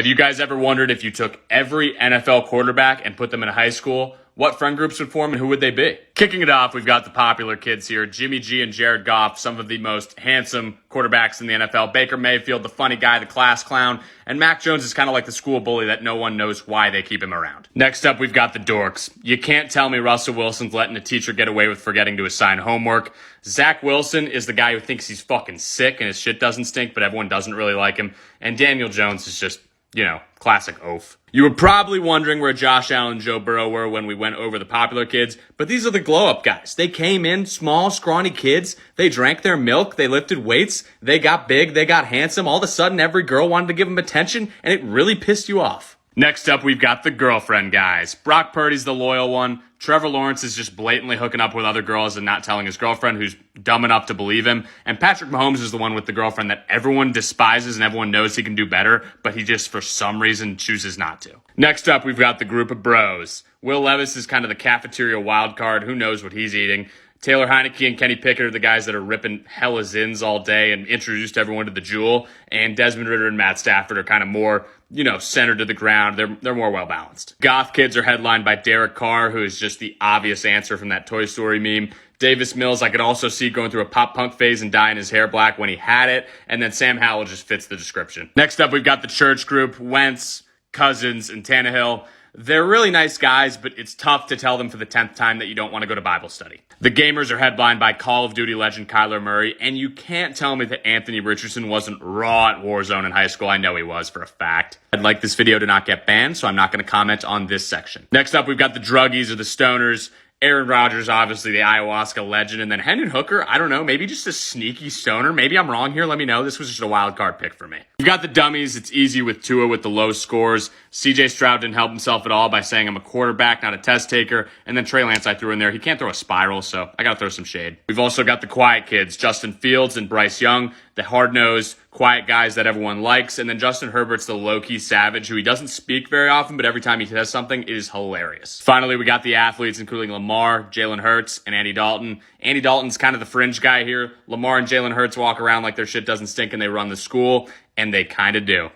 Have you guys ever wondered if you took every NFL quarterback and put them in a high school, what friend groups would form and who would they be? Kicking it off, we've got the popular kids here. Jimmy G and Jared Goff, some of the most handsome quarterbacks in the NFL. Baker Mayfield, the funny guy, the class clown. And Mac Jones is kind of like the school bully that no one knows why they keep him around. Next up, we've got the dorks. You can't tell me Russell Wilson's letting a teacher get away with forgetting to assign homework. Zach Wilson is the guy who thinks he's fucking sick and his shit doesn't stink, but everyone doesn't really like him. And Daniel Jones is just, classic oaf. You were probably wondering where Josh Allen and Joe Burrow were when we went over the popular kids, but these are the glow-up guys. They came in small, scrawny kids. They drank their milk. They lifted weights. They got big. They got handsome. All of a sudden, every girl wanted to give them attention, and it really pissed you off. Next up, we've got the girlfriend guys. Brock Purdy's the loyal one. Trevor Lawrence is just blatantly hooking up with other girls and not telling his girlfriend, who's dumb enough to believe him. And Patrick Mahomes is the one with the girlfriend that everyone despises and everyone knows he can do better, but he just, for some reason, chooses not to. Next up, we've got the group of bros. Will Levis is kind of the cafeteria wild card. Who knows what he's eating? Taylor Heineke and Kenny Pickett are the guys that are ripping hella zins all day and introduced everyone to the Jewel. And Desmond Ridder and Matt Stafford are kind of more, centered to the ground. They're more well-balanced. Goth kids are headlined by Derek Carr, who is just the obvious answer from that Toy Story meme. Davis Mills, I could also see going through a pop-punk phase and dyeing his hair black when he had it. And then Sam Howell just fits the description. Next up, we've got the church group, Wentz, Cousins, and Tannehill. They're really nice guys, but it's tough to tell them for the 10th time that you don't want to go to Bible study. The Gamers are headlined by Call of Duty legend Kyler Murray, and you can't tell me that Anthony Richardson wasn't raw at Warzone in high school. I know he was for a fact. I'd like this video to not get banned, so I'm not going to comment on this section. Next up, we've got the druggies or the stoners. Aaron Rodgers, obviously the ayahuasca legend, and then Hendon Hooker, I don't know, maybe just a sneaky stoner. Maybe I'm wrong here, let me know. This was just a wild card pick for me. We've got the dummies. It's easy with Tua with the low scores. CJ Stroud didn't help himself at all by saying I'm a quarterback, not a test taker. And then Trey Lance I threw in there. He can't throw a spiral, so I got to throw some shade. We've also got the quiet kids, Justin Fields and Bryce Young, the hard-nosed, quiet guys that everyone likes. And then Justin Herbert's the low-key savage who he doesn't speak very often, but every time he says something, it is hilarious. Finally, we got the athletes, including Lamar, Jalen Hurts, and Andy Dalton. Andy Dalton's kind of the fringe guy here. Lamar and Jalen Hurts walk around like their shit doesn't stink and they run the school, and they kind of do.